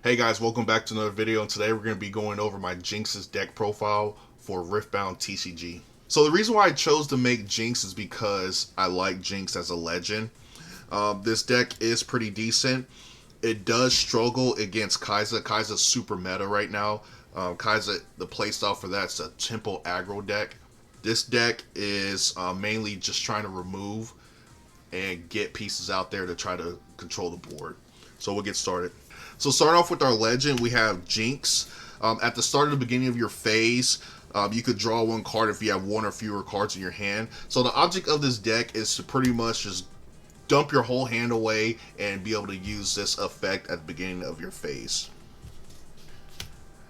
Hey guys, welcome back to another video, and today we're going to be going over my Jinx's deck profile for Riftbound TCG. So the reason why I chose to make Jinx is because I like Jinx as a legend. This deck is pretty decent. It does struggle against Kai'Sa. Kai'Sa's super meta right now. Kai'Sa, the playstyle for that's a tempo aggro deck. This deck is mainly just trying to remove and get pieces out there to try to control the board. So we'll get started. So starting off with our legend, we have Jinx. At the start of the beginning of your phase, you could draw one card if you have one or fewer cards in your hand. So the object of this deck is to pretty much just dump your whole hand away and be able to use this effect at the beginning of your phase.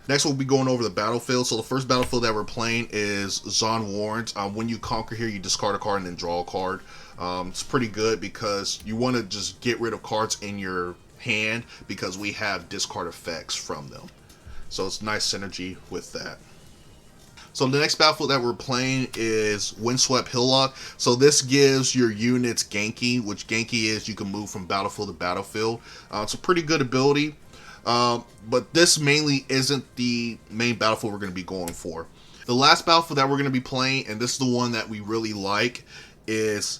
Next, we'll be going over the battlefield. So the first battlefield that we're playing is Zon Warrens. When you conquer here, you discard a card and then draw a card. It's pretty good because you want to just get rid of cards in your hand because we have discard effects from them. So it's nice synergy with that. So the next battlefield that we're playing is Windswept Hillock. So this gives your units Genki, which Genki is you can move from battlefield to battlefield. It's a pretty good ability. But this mainly isn't the main battlefield we're going to be going for. The last battlefield that we're going to be playing, and this is the one that we really like, is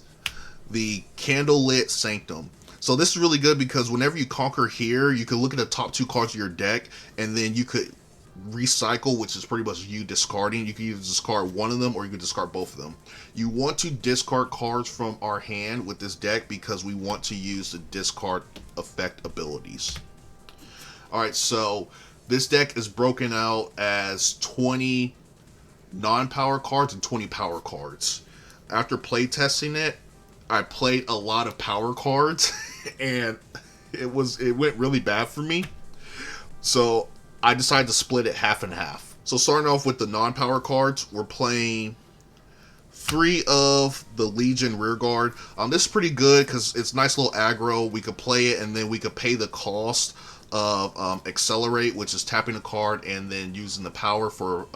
the Candlelit Sanctum. So this is really good because whenever you conquer here, you can look at the top two cards of your deck, and then you could recycle, which is pretty much you discarding. You can either discard one of them or you can discard both of them. You want to discard cards from our hand with this deck because we want to use the discard effect abilities. Alright, so this deck is broken out as 20 non-power cards and 20 power cards. After playtesting it, I played a lot of power cards and it went really bad for me. So I decided to split it half and half. So starting off with the non-power cards, we're playing 3 of the Legion Rearguard. This is pretty good because it's nice little aggro. We could play it and then we could pay the cost of Accelerate, which is tapping a card and then using the power for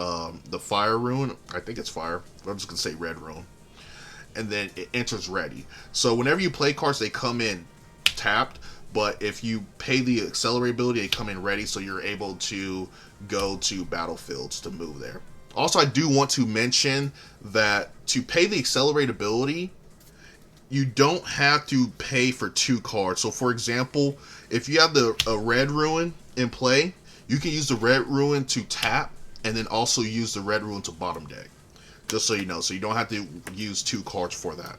the Fire Rune. I think it's Fire. I'm just going to say Red Rune. And then it enters ready. So whenever you play cards, they come in tapped. But if you pay the Accelerate ability, they come in ready. So you're able to go to battlefields to move there. Also, I do want to mention that to pay the Accelerate ability, you don't have to pay for 2 cards. So for example, if you have a Red Ruin in play, you can use the Red Ruin to tap and then also use the Red Ruin to bottom deck. Just so you know, so you don't have to use 2 cards for that.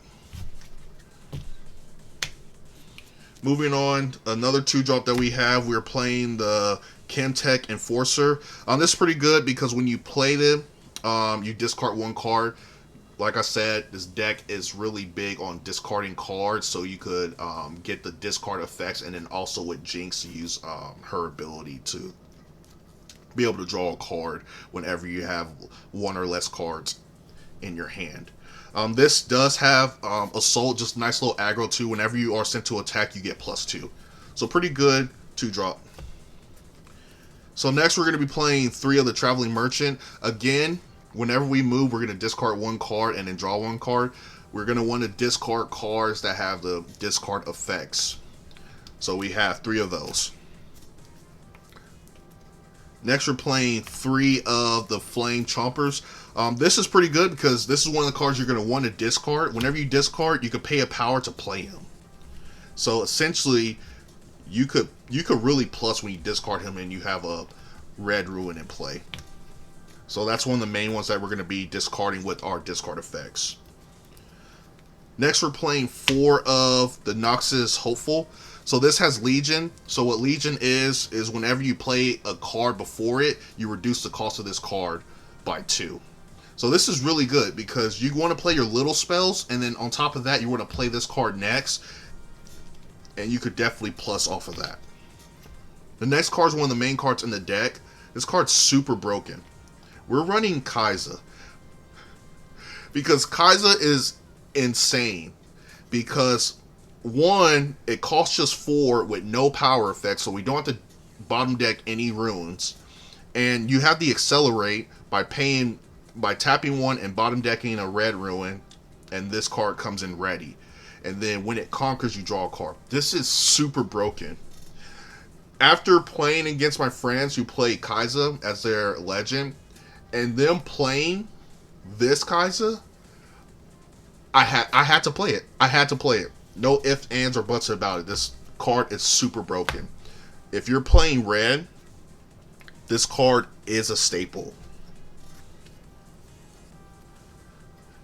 Moving on, another 2-drop that we have, we're playing the Chemtech Enforcer. This is pretty good because when you play them, you discard 1 card. Like I said, this deck is really big on discarding cards, so you could get the discard effects, and then also with Jinx, use her ability to be able to draw a card whenever you have 1 or less cards in your hand. This does have Assault, just nice little aggro too. Whenever you are sent to attack, you get +2. So pretty good 2-drop. So next we're going to be playing 3 of the Traveling Merchant. Again, whenever we move, we're going to discard 1 card and then draw 1 card. We're going to want to discard cards that have the discard effects. So we have 3 of those. Next, we're playing 3 of the Flame Chompers. This is pretty good because this is one of the cards you're going to want to discard. Whenever you discard, you could pay a power to play him. So essentially, you could really plus when you discard him and you have a Red Ruin in play. So that's one of the main ones that we're going to be discarding with our discard effects. Next, we're playing 4 of the Noxus Hopeful. So this has Legion. So what Legion is whenever you play a card before it, you reduce the cost of this card by 2. So this is really good because you want to play your little spells, and then on top of that, you want to play this card next, and you could definitely plus off of that. The next card is one of the main cards in the deck. This card's super broken. We're running Kai'Sa because Kai'Sa is insane because 1, it costs just 4 with no power effects, so we don't have to bottom deck any runes, and you have the Accelerate by tapping 1 and bottom decking a Red Ruin, and this card comes in ready, and then when it conquers, you draw a card. This is super broken. After playing against my friends who play Kai'Sa as their legend, and them playing this Kai'Sa, I had to play it. I had to play it. No ifs, ands, or buts about it. This card is super broken. If you're playing red, this card is a staple.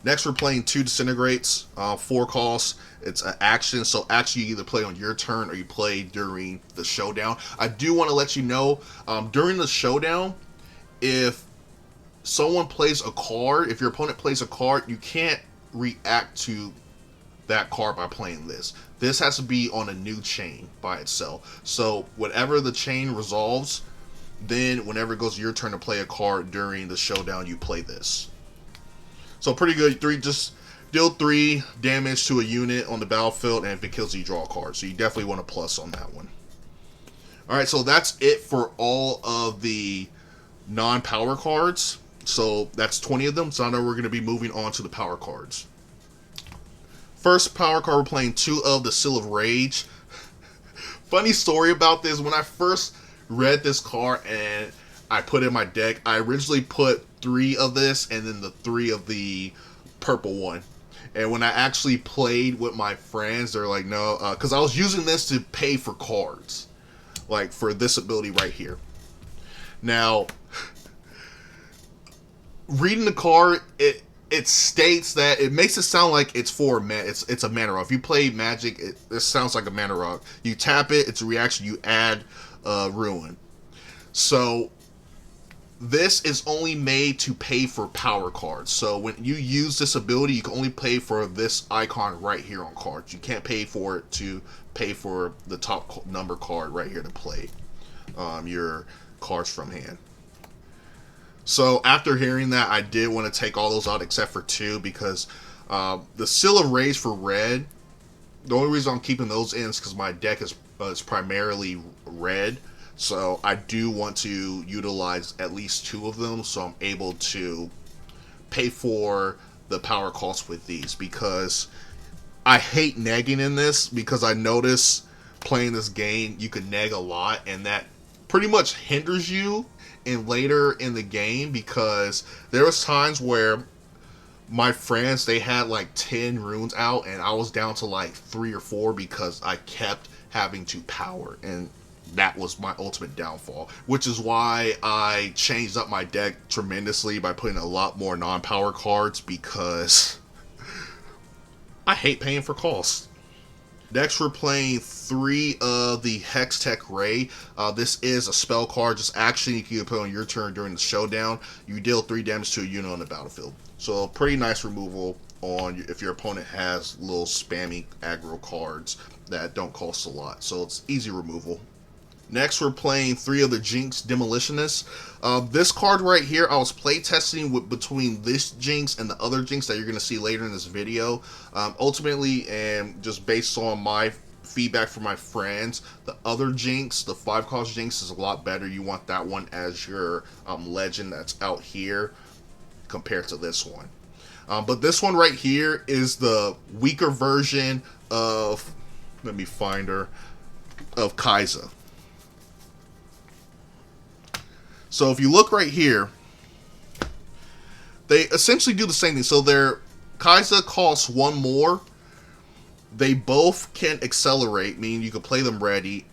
Next, we're playing 2 Disintegrates, 4 costs. It's an action, so actually you either play on your turn or you play during the showdown. I do want to let you know, during the showdown, if someone plays a card, if your opponent plays a card, you can't react to that card by playing this. This has to be on a new chain by itself. So whatever the chain resolves, then whenever it goes your turn to play a card during the showdown, you play this. So pretty good. Just deal 3 damage to a unit on the battlefield, and if it kills you, draw a card. So you definitely want a plus on that one. Alright, so that's it for all of the non-power cards. So that's 20 of them. So now we're going to be moving on to the power cards. First power card, we're playing 2 of the Seal of Rage. Funny story about this. When I first read this card and I put it in my deck, I originally put 3 of this and then the 3 of the purple one. And when I actually played with my friends, they're like, no, because I was using this to pay for cards. Like for this ability right here. Now, reading the card, it states that it makes it sound like it's for it's a mana rock. If you play Magic, this sounds like a mana rock. You tap it, it's a reaction. You add Ruin. So this is only made to pay for power cards. So when you use this ability, you can only pay for this icon right here on cards. You can't pay for it to pay for the top number card right here to play your cards from hand. So after hearing that, I did want to take all those out except for 2, because the Seal of Rage for red, the only reason I'm keeping those in is because my deck is primarily red. So I do want to utilize at least 2 of them, so I'm able to pay for the power cost with these, because I hate negging in this, because I notice playing this game you can neg a lot, and that pretty much hinders you in later in the game, because there was times where my friends, they had like 10 runes out and I was down to like 3 or 4 because I kept having to power, and that was my ultimate downfall, which is why I changed up my deck tremendously by putting a lot more non-power cards, because I hate paying for costs. Next, we're playing 3 of the Hextech Ray. This is a spell card, just action you can put on your turn during the showdown. You deal 3 damage to a unit on the battlefield. So pretty nice removal on if your opponent has little spammy aggro cards that don't cost a lot. So it's easy removal. Next, we're playing 3 of the Jinx Demolitionist. This card right here, I was playtesting between this Jinx and the other Jinx that you're going to see later in this video. Ultimately, and just based on my feedback from my friends, the other Jinx, the 5-cost Jinx, is a lot better. You want that one as your legend that's out here compared to this one. But this one right here is the weaker version of, let me find her, of Kai'Sa. So if you look right here, they essentially do the same thing. So their Kai'Sa costs 1 more. They both can accelerate, meaning you can play them ready.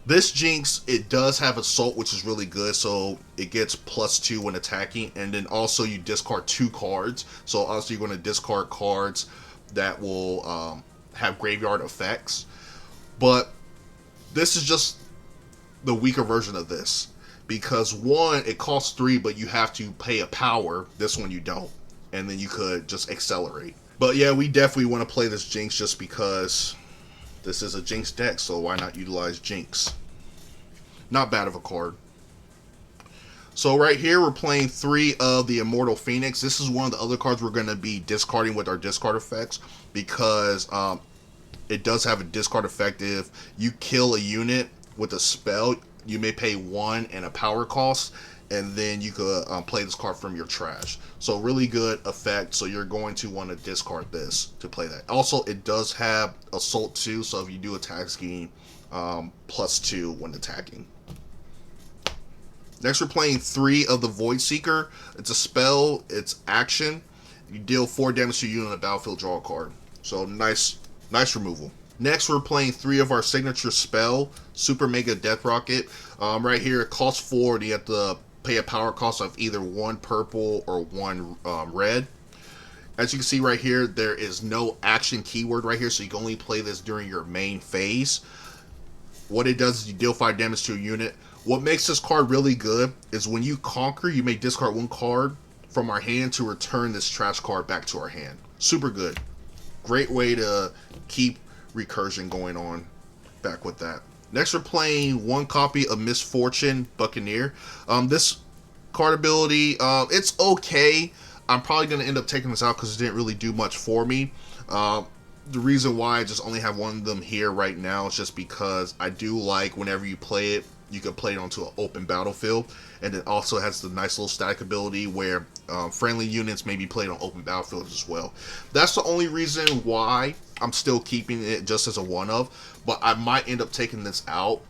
This Jinx, it does have Assault, which is really good, so it gets +2 when attacking, and then also you discard 2 cards. So also you're going to discard cards that will have graveyard effects. But this is just the weaker version of this. Because 1, it costs 3, but you have to pay a power. This one you don't. And then you could just accelerate. But yeah, we definitely want to play this Jinx just because this is a Jinx deck, so why not utilize Jinx? Not bad of a card. So right here, we're playing 3 of the Immortal Phoenix. This is one of the other cards we're going to be discarding with our discard effects, because it does have a discard effect. If you kill a unit with a spell, you may pay 1 and a power cost, and then you could play this card from your trash. So really good effect, so you're going to want to discard this to play that. Also, it does have Assault too, so if you do attack scheme, +2 when attacking. Next, we're playing 3 of the Void Seeker. It's a spell, it's action. You deal 4 damage to a unit on the battlefield, draw a card. So nice removal. Next, we're playing 3 of our signature spell, Super Mega Death Rocket. Right here, it costs 4, and you have to pay a power cost of either 1 purple or 1 red. As you can see right here, there is no action keyword right here, so you can only play this during your main phase. What it does is you deal 5 damage to a unit. What makes this card really good is when you conquer, you may discard 1 card from our hand to return this trash card back to our hand. Super good. Great way to keep recursion going on back with that. Next, we're playing 1 copy of Misfortune Buccaneer. This card ability, it's okay. I'm probably going to end up taking this out because it didn't really do much for me. The reason why I just only have 1 of them here right now is just because I do like whenever you play it, you can play it onto an open battlefield, and it also has the nice little static ability where friendly units may be played on open battlefields as well. That's the only reason why I'm still keeping it just as a one-of, but I might end up taking this out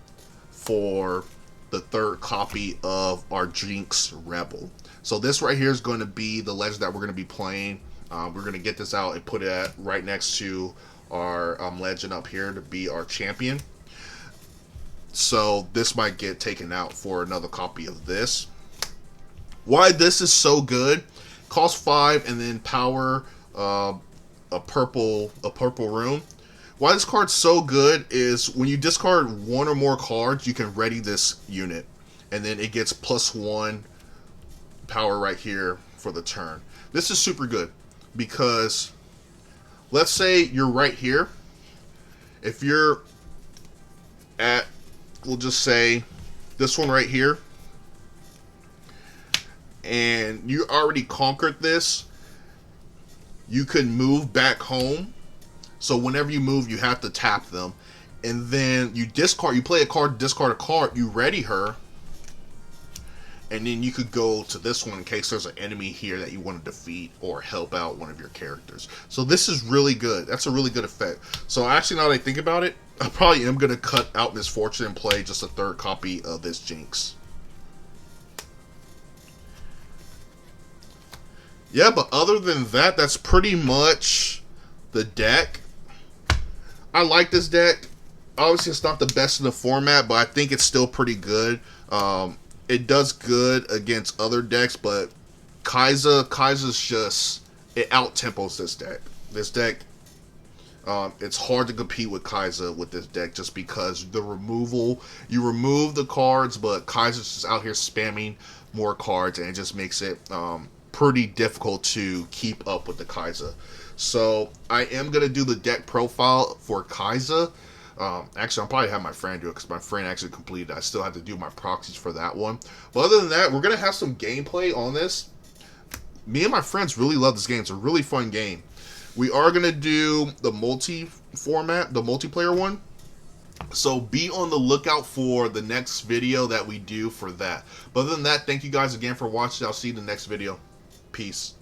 for the 3rd copy of our Jinx Rebel. So this right here is going to be the legend that we're going to be playing. We're going to get this out and put it right next to our legend up here to be our champion. So this might get taken out for another copy of this. Why this is so good: cost 5 and then power a purple rune. Why this card's so good is when you discard 1 or more cards, you can ready this unit, and then it gets +1 power right here for the turn. This is super good because let's say you're right here. If you're at, we'll just say this one right here, and you already conquered this, you can move back home. So whenever you move, you have to tap them, and then you discard, you play a card, discard a card, you ready her, and then you could go to this one in case there's an enemy here that you want to defeat or help out one of your characters. So this is really good. That's a really good effect. So actually, now that I think about it, I probably am going to cut out Misfortune and play just a 3rd copy of this Jinx. Yeah, but other than that, that's pretty much the deck. I like this deck. Obviously, it's not the best in the format, but I think it's still pretty good. It does good against other decks, but Kai'Sa's just, it out-tempos this deck. This deck, it's hard to compete with Kai'Sa with this deck just because the removal, you remove the cards, but Kai'Sa's just out here spamming more cards, and it just makes it pretty difficult to keep up with the Kai'Sa. So I am going to do the deck profile for Kai'Sa. Actually, I'll probably have my friend do it because my friend actually completed it. I still have to do my proxies for that one. But other than that, we're going to have some gameplay on this. Me and my friends really love this game. It's a really fun game. We are going to do the multi-format, the multiplayer one. So be on the lookout for the next video that we do for that. But other than that, thank you guys again for watching. I'll see you in the next video. Peace.